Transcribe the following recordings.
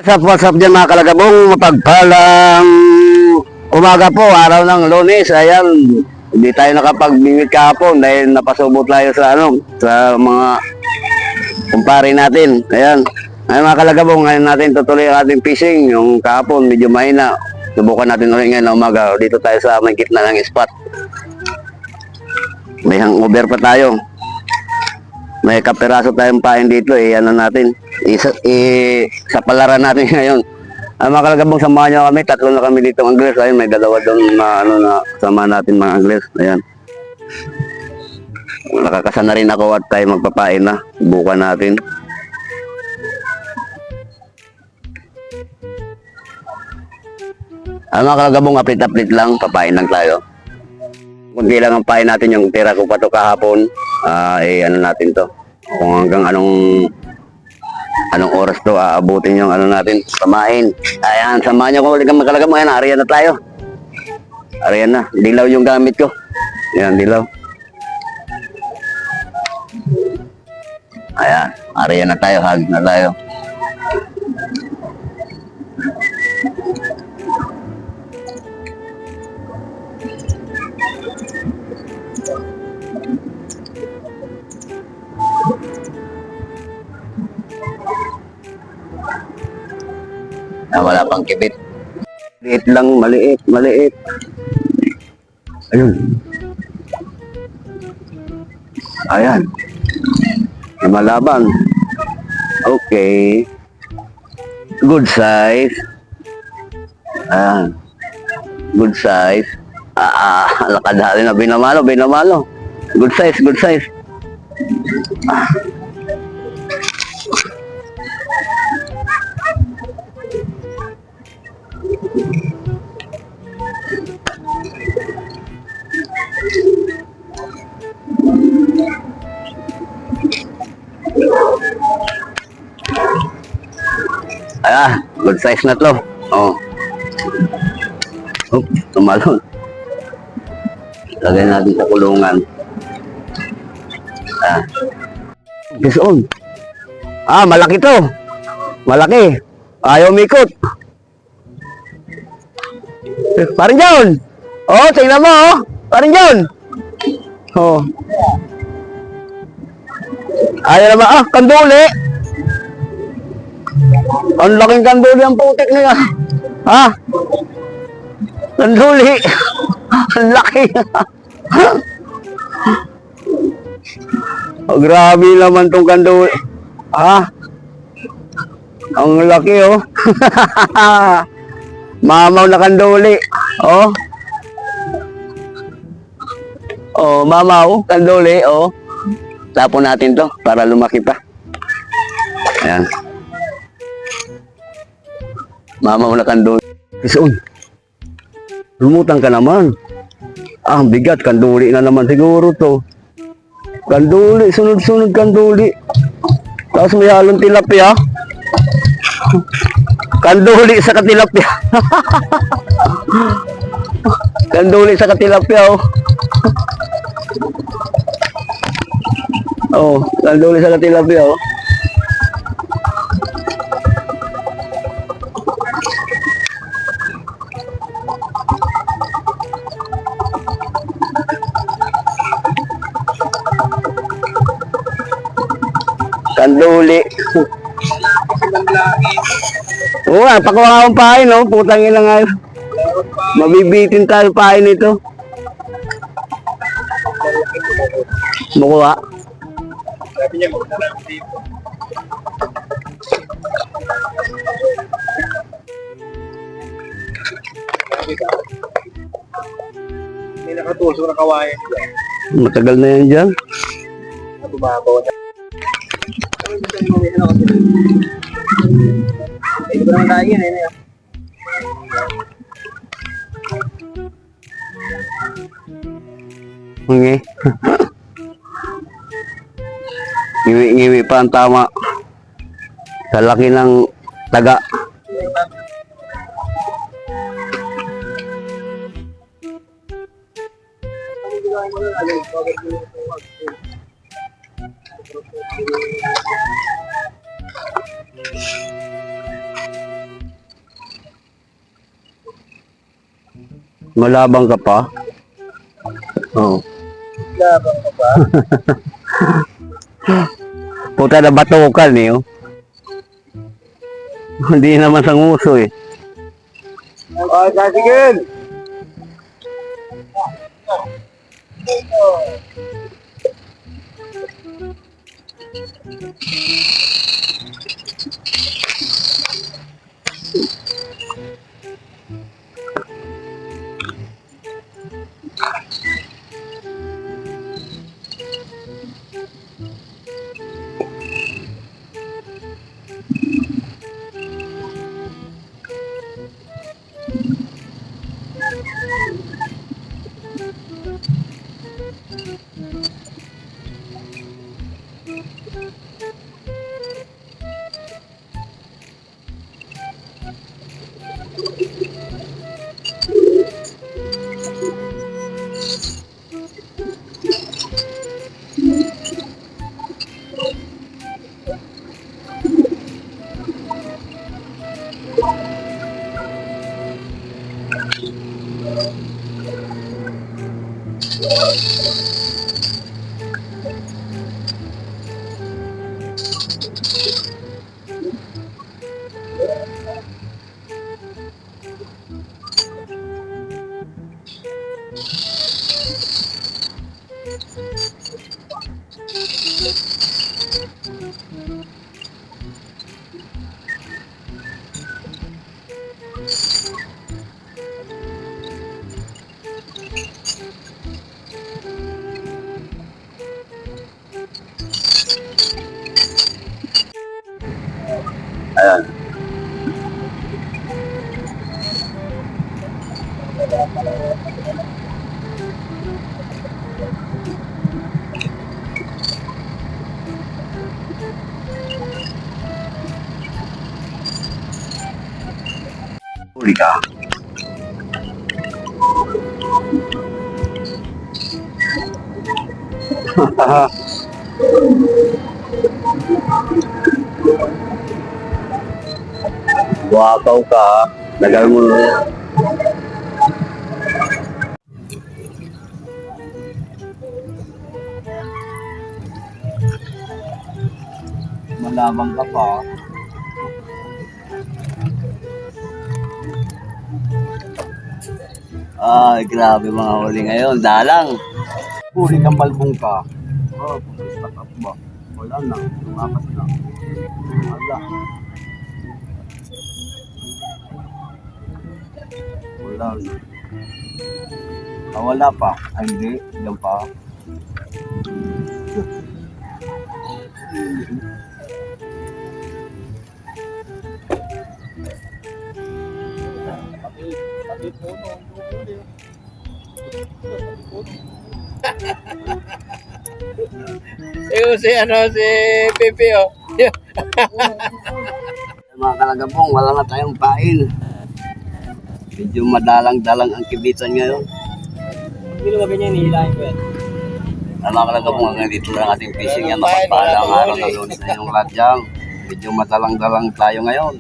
What's up dyan mga kalagabong, mapagpalang umaga po, araw ng Lunes. Ayan, hindi tayo nakapagbingit kahapon dahil napasubot tayo sa mga kumpare natin. Ayan, mga kalagabong, ngayon natin tutuloy ang ating fishing. Yung kahapon medyo mahina, subukan natin ulit ngayon na umaga. Dito tayo sa may gitna ng spot. May hangover pa tayo. May kapiraso tayong pain dito, ano natin, sa palaran natin ngayon. Mga kalagabong, samahan nyo kami, tatlo na kami dito ng anglers. Ayun, may dalawa doon na sama natin mga anglers. Ayan. Nakakasana rin ako at tayo magpapain na. Bukan natin. Mga kalagabong, update lang, papain lang tayo. Kunti lang ang pain natin, yung tira ko pa ito kahapon. Ano natin to, kung hanggang anong oras to aabutin yung natin, samain. Ayan, samahan nyo kung ulit kang makalagam. Ayan, ariyan na tayo. Ariyan na, dilaw yung gamit ko. Ayan, dilaw. Ayan, ariyan na tayo, hag na tayo. Wala pang kibit. Maliit lang, maliit. Ayun. Ayan. Malaban. Okay. Good size. Ayan. Good size. Lakadali na, binamalo. Good size. Good size na to. Oh. Tumalon. Lagay natin sa kulungan. Fish on. Malaki to. Malaki. Ayaw mikot. Parang John. Oh, tingnan mo, oh. Parang John. Oh. Ayaw naman, kanduli. Ang laking kanduli ang putik niya. Kanduli. Ang laki. Grabe naman tong kanduli. Ang laki, oh. Mamaw na kanduli. Oh. Oh, mamaw, kanduli, oh. Tapon natin to para lumaki pa. Ayan. Mamaw na kanduli. Isun. Lumutang ka naman. Ang bigat, kanduli na naman siguro to. Kanduli, sunod-sunod kanduli. Tapos may halong tilapia. Kanduli sa katilapia. Kanduli sa katilapia, oh. Oh, kanduli sa katilapia, oh. Kanduli. Oo, pakuha nga akong pain, no? Putang ina nga. Mabibitin tayo pain ito. Makuha. Sabi niya, magtanong dito. May nakatusok na kawain. Matagal na yan dyan. Bumabaw na. Ito ba naman tayo yun, eh? Okay. Ngiwi pa ang tama. Sa laki ng taga. Malabang ka pa? Oo. Labang ka pa. Puta na batukan eh. Oh. Hindi naman sang uso eh. Oh, Jasigil! Ayan. Huli ka. Wakaw ka. Tagal mo na. Malabang ka pa. Ay, grabe mga huli ngayon. Dalang. Huli kang balbong ka. Oh, stop up ba? Wala na. Tumakas na. Wala. Wala na. Ah, wala pa. Ay, hindi. Diyan pa. Pati puno. Si Pepe oh. Mga kalagabong, wala na tayong pain. Medyo madalang-dalang ang kibitan ngayon. Hindi naman ganyan, hihilahin ko yan. Mga kalagabong, hanggang dito lang ating fishing yan. Mapagpalang araw ng Lunes na yung lahat dyan. Medyo madalang-dalang tayo ngayon.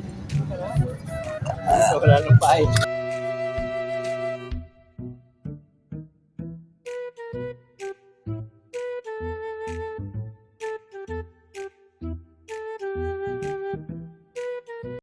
Wala nang pain.